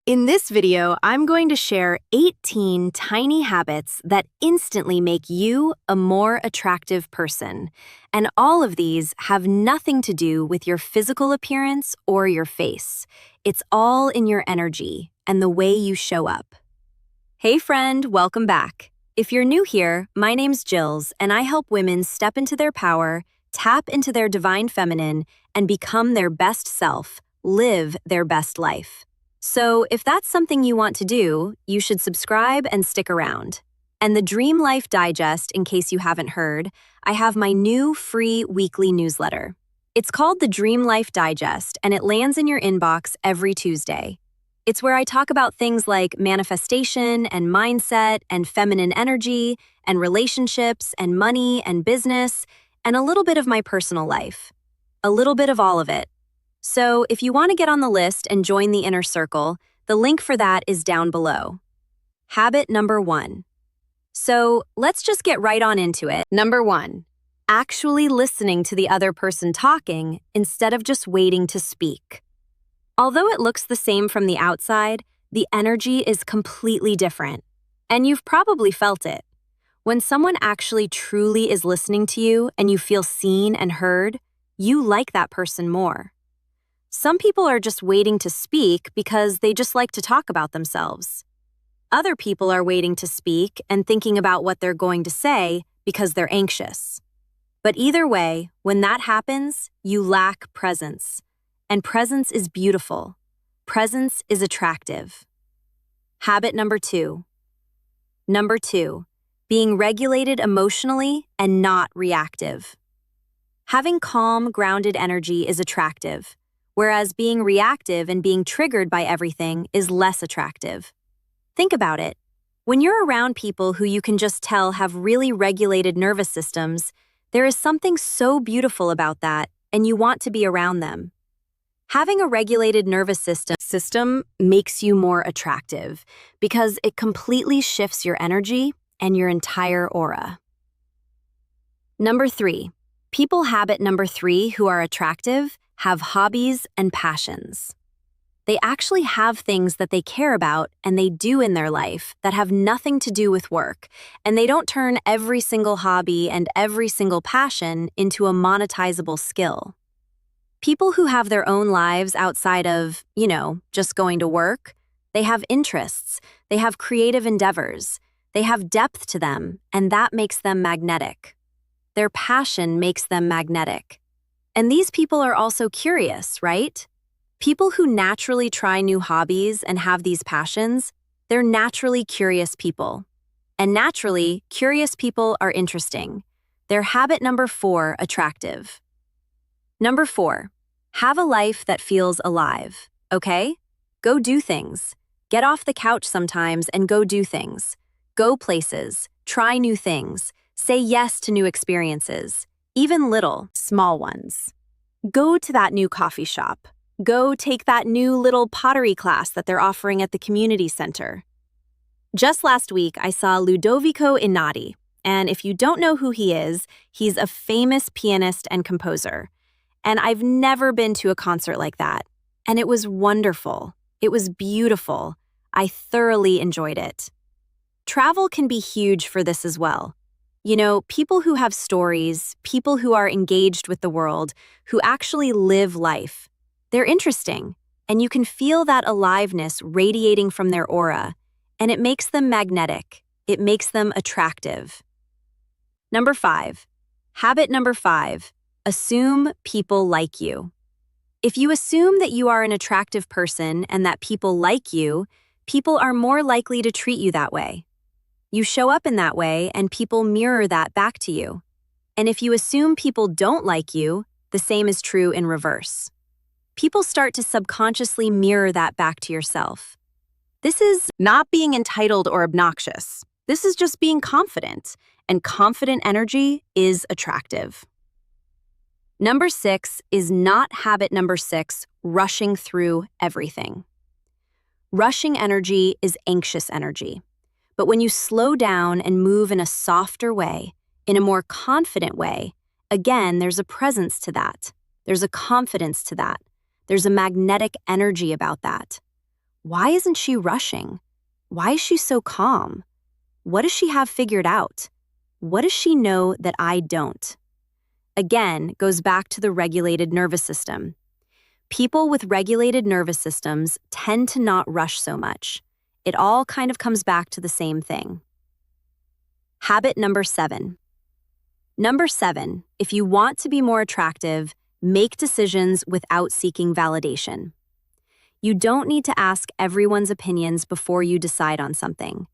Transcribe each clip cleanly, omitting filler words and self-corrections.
In this video, I'm going to share 18 tiny habits that instantly make you a more attractive person. And all of these have nothing to do with your physical appearance or your face. It's all in your energy and the way you show up. Hey friend, welcome back. If you're new here, my name's Jills, and I help women step into their power, tap into their divine feminine, and become their best self, live their best life. So if that's something you want to do, you should subscribe and stick around. And the Dream Life Digest, in case you haven't heard, I have my new free weekly newsletter. It's called the Dream Life Digest, and it lands in your inbox every Tuesday. It's where I talk about things like manifestation and mindset and feminine energy and relationships and money and business and a little bit of my personal life. A little bit of all of it. So if you want to get on the list and join the inner circle, the link for that is down below. Habit number 1. So let's just get right on into it. Number 1, actually listening to the other person talking instead of just waiting to speak. Although it looks the same from the outside, the energy is completely different. And you've probably felt it. When someone actually truly is listening to you and you feel seen and heard, you like that person more. Some people are just waiting to speak because they just like to talk about themselves. Other people are waiting to speak and thinking about what they're going to say because they're anxious. But either way, when that happens, you lack presence. And presence is beautiful. Presence is attractive. Habit number 2. Number 2, being regulated emotionally and not reactive. Having calm, grounded energy is attractive. Whereas being reactive and being triggered by everything is less attractive. Think about it. When you're around people who you can just tell have really regulated nervous systems, there is something so beautiful about that, and you want to be around them. Having a regulated nervous system makes you more attractive because it completely shifts your energy and your entire aura. Number 3. People habit number 3 who are attractive have hobbies and passions. They actually have things that they care about and they do in their life that have nothing to do with work, and they don't turn every single hobby and every single passion into a monetizable skill. People who have their own lives outside of, just going to work, they have interests, they have creative endeavors, they have depth to them, and that makes them magnetic. Their passion makes them magnetic. And these people are also curious, right? People who naturally try new hobbies and have these passions, they're naturally curious people. And naturally, curious people are interesting. They're habit number 4, attractive. Number 4, have a life that feels alive, okay? Go do things. Get off the couch sometimes and go do things. Go places, try new things, say yes to new experiences. Even little, small ones. Go to that new coffee shop. Go take that new little pottery class that they're offering at the community center. Just last week, I saw Ludovico Einaudi, and if you don't know who he is, he's a famous pianist and composer. And I've never been to a concert like that. And it was wonderful. It was beautiful. I thoroughly enjoyed it. Travel can be huge for this as well. People who have stories, people who are engaged with the world, who actually live life, they're interesting, and you can feel that aliveness radiating from their aura, and it makes them magnetic. It makes them attractive. Number 5. Habit number 5, assume people like you. If you assume that you are an attractive person and that people like you, people are more likely to treat you that way. You show up in that way, and people mirror that back to you. And if you assume people don't like you, the same is true in reverse. People start to subconsciously mirror that back to yourself. This is not being entitled or obnoxious. This is just being confident, and confident energy is attractive. Number 6 is not habit number 6, rushing through everything. Rushing energy is anxious energy. But when you slow down and move in a softer way, in a more confident way, again, there's a presence to that. There's a confidence to that. There's a magnetic energy about that. Why isn't she rushing? Why is she so calm? What does she have figured out? What does she know that I don't? Again, goes back to the regulated nervous system. People with regulated nervous systems tend to not rush so much. It all kind of comes back to the same thing. Habit number 7. Number 7, if you want to be more attractive, make decisions without seeking validation. You don't need to ask everyone's opinions before you decide on something.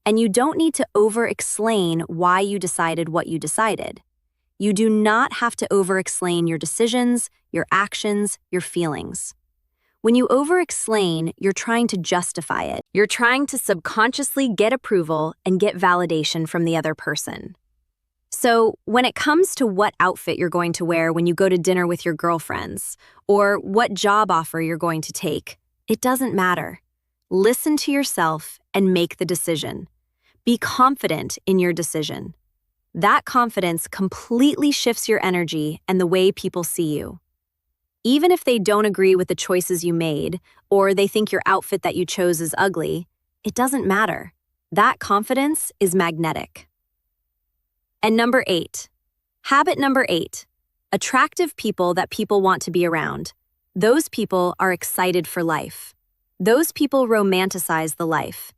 And you don't need to over-explain why you decided what you decided. You do not have to over-explain your decisions, your actions, your feelings. When you over-explain, you're trying to justify it. You're trying to subconsciously get approval and get validation from the other person. So when it comes to what outfit you're going to wear when you go to dinner with your girlfriends, or what job offer you're going to take, it doesn't matter. Listen to yourself and make the decision. Be confident in your decision. That confidence completely shifts your energy and the way people see you. Even if they don't agree with the choices you made, or they think your outfit that you chose is ugly, it doesn't matter. That confidence is magnetic. And number 8. Habit number 8. Attractive people that people want to be around. Those people are excited for life. Those people romanticize the life.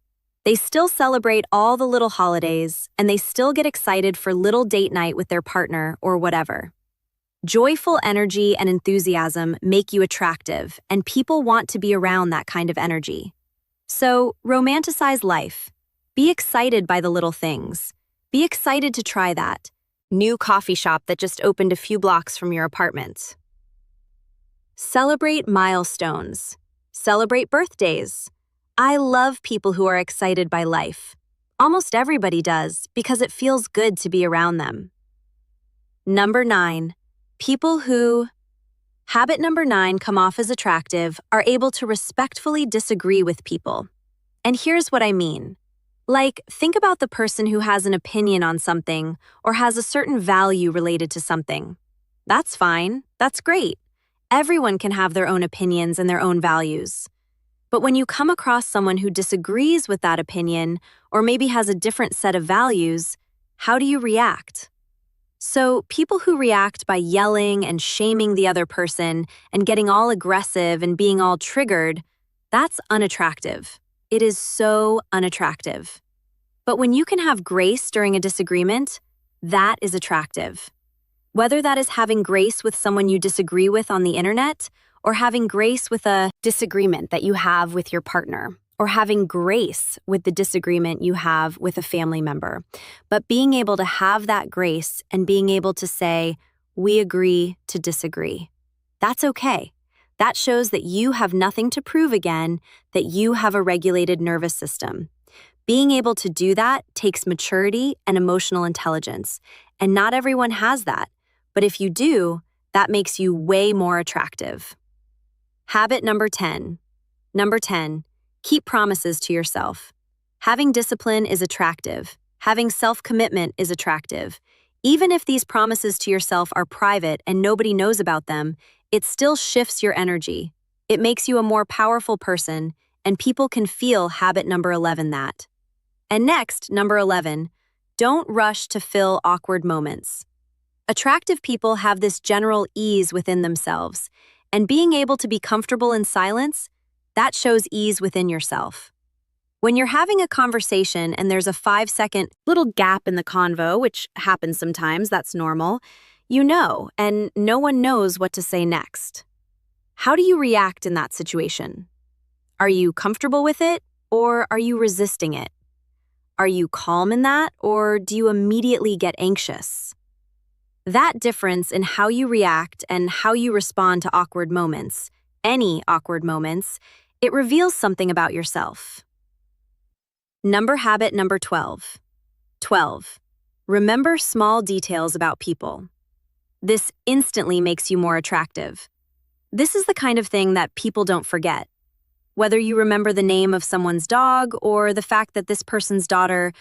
They still celebrate all the little holidays, and they still get excited for little date night with their partner or whatever. Joyful energy and enthusiasm make you attractive, and people want to be around that kind of energy. So, romanticize life. Be excited by the little things. Be excited to try that new coffee shop that just opened a few blocks from your apartment. Celebrate milestones. Celebrate birthdays. I love people who are excited by life. Almost everybody does, because it feels good to be around them. Number 9. People who... Habit number 9 come off as attractive are able to respectfully disagree with people. And here's what I mean. Like, think about the person who has an opinion on something or has a certain value related to something. That's fine. That's great. Everyone can have their own opinions and their own values. But when you come across someone who disagrees with that opinion or maybe has a different set of values, how do you react? So, people who react by yelling and shaming the other person and getting all aggressive and being all triggered, that's unattractive. It is so unattractive. But when you can have grace during a disagreement, that is attractive. Whether that is having grace with someone you disagree with on the internet, or having grace with a disagreement that you have with your partner, or having grace with the disagreement you have with a family member. But being able to have that grace and being able to say, we agree to disagree. That's okay. That shows that you have nothing to prove again, that you have a regulated nervous system. Being able to do that takes maturity and emotional intelligence, and not everyone has that. But if you do, that makes you way more attractive. Habit number 10. Number 10, keep promises to yourself. Having discipline is attractive. Having self-commitment is attractive. Even if these promises to yourself are private and nobody knows about them, it still shifts your energy. It makes you a more powerful person, and people can feel habit number 11 that. And next, number 11, don't rush to fill awkward moments. Attractive people have this general ease within themselves, and being able to be comfortable in silence, that shows ease within yourself. When you're having a conversation and there's a 5-second little gap in the convo, which happens sometimes, that's normal, you know, and no one knows what to say next. How do you react in that situation? Are you comfortable with it, or are you resisting it? Are you calm in that, or do you immediately get anxious? That difference in how you react and how you respond to awkward moments, any awkward moments, it reveals something about yourself. Habit number 12. 12. Remember small details about people. This instantly makes you more attractive. This is the kind of thing that people don't forget. Whether you remember the name of someone's dog or the fact that this person's daughter,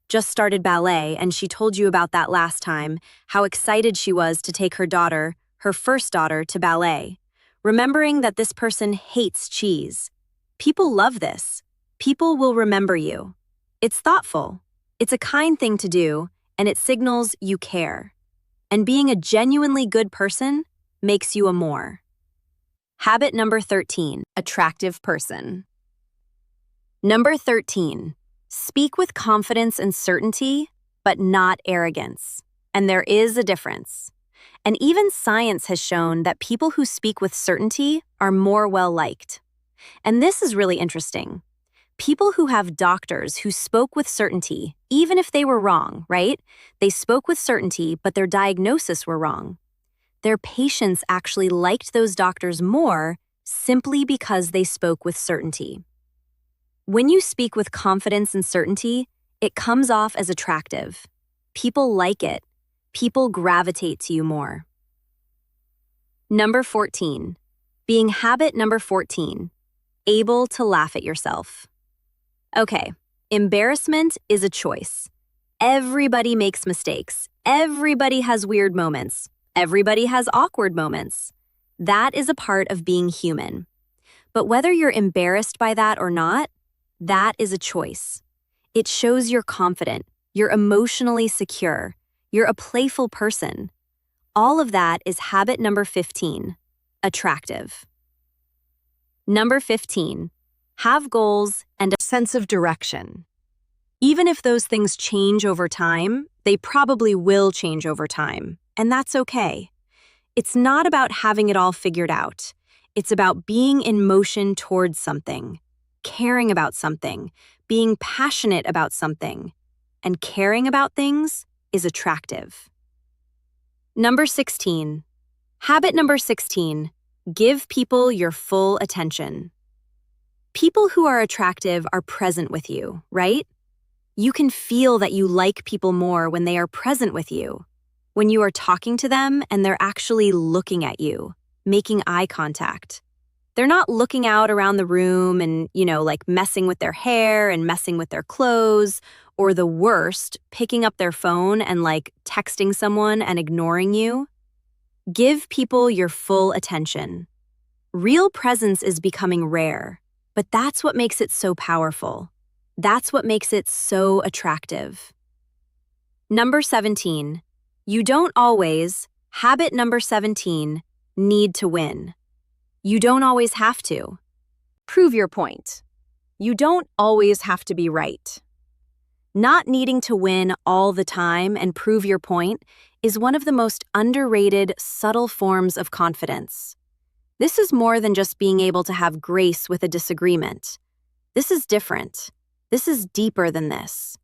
just started ballet and she told you about that last time, how excited she was to take her daughter, her first daughter, to ballet. Remembering that this person hates cheese. People love this. People will remember you. It's thoughtful. It's a kind thing to do, and it signals you care. And being a genuinely good person makes you a more. Habit number 13, attractive person. Number 13, speak with confidence and certainty, but not arrogance. And there is a difference. And even science has shown that people who speak with certainty are more well-liked. And this is really interesting. People who have doctors who spoke with certainty, even if they were wrong, right? They spoke with certainty, but their diagnosis were wrong. Their patients actually liked those doctors more simply because they spoke with certainty. When you speak with confidence and certainty, it comes off as attractive. People like it. People gravitate to you more. Number 14. Habit number 14. Able to laugh at yourself. Okay, embarrassment is a choice. Everybody makes mistakes. Everybody has weird moments. Everybody has awkward moments. That is a part of being human. But whether you're embarrassed by that or not, that is a choice. It shows you're confident, you're emotionally secure, you're a playful person. All of that is habit number 15, attractive. Number 15, have goals and a sense of direction. Even if those things change over time, they probably will change over time, and that's okay. It's not about having it all figured out. It's about being in motion towards something, caring about something, being passionate about something, and caring about things is attractive. Number 16. Habit number 16. Give people your full attention. People who are attractive are present with you, right? You can feel that you like people more when they are present with you, when you are talking to them and they're actually looking at you, making eye contact. They're not looking out around the room and, like messing with their hair and messing with their clothes, or the worst, picking up their phone and like texting someone and ignoring you. Give people your full attention. Real presence is becoming rare, but that's what makes it so powerful. That's what makes it so attractive. Number 17. You don't always, habit number 17, need to win. You don't always have to. Prove your point. You don't always have to be right. Not needing to win all the time and prove your point is one of the most underrated, subtle forms of confidence. This is more than just being able to have grace with a disagreement. This is different. This is deeper than this.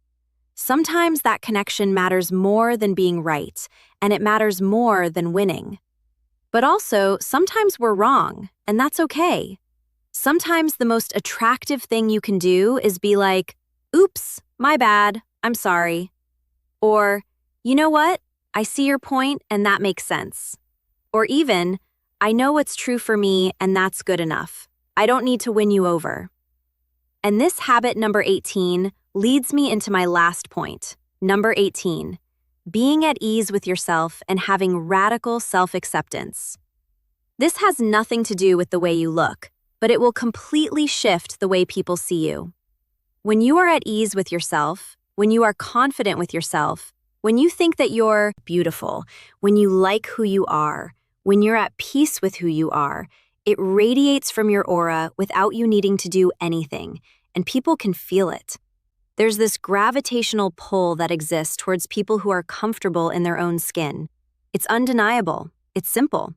Sometimes that connection matters more than being right, and it matters more than winning. But also, sometimes we're wrong, and that's okay. Sometimes the most attractive thing you can do is be like, "Oops, my bad, I'm sorry." Or, "You know what? I see your point, and that makes sense." Or even, "I know what's true for me, and that's good enough. I don't need to win you over." And this habit number 18 leads me into my last point, number 18. Being at ease with yourself and having radical self-acceptance. This has nothing to do with the way you look, but it will completely shift the way people see you. When you are at ease with yourself, when you are confident with yourself, when you think that you're beautiful, when you like who you are, when you're at peace with who you are, it radiates from your aura without you needing to do anything, and people can feel it. There's this gravitational pull that exists towards people who are comfortable in their own skin. It's undeniable. It's simple.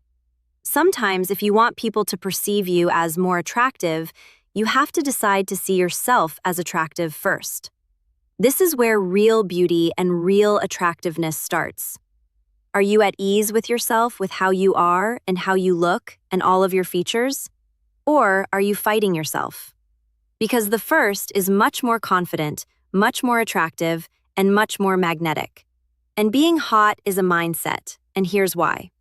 Sometimes, if you want people to perceive you as more attractive, you have to decide to see yourself as attractive first. This is where real beauty and real attractiveness starts. Are you at ease with yourself with how you are and how you look and all of your features? Or are you fighting yourself? Because the first is much more confident, much more attractive, and much more magnetic. And being hot is a mindset, and here's why.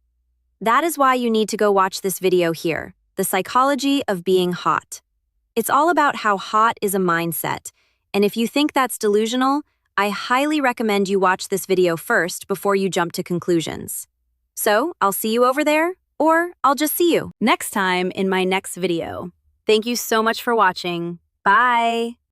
That is why you need to go watch this video here, The Psychology of Being Hot. It's all about how hot is a mindset, and if you think that's delusional, I highly recommend you watch this video first before you jump to conclusions. So, I'll see you over there, or I'll just see you next time in my next video. Thank you so much for watching. Bye!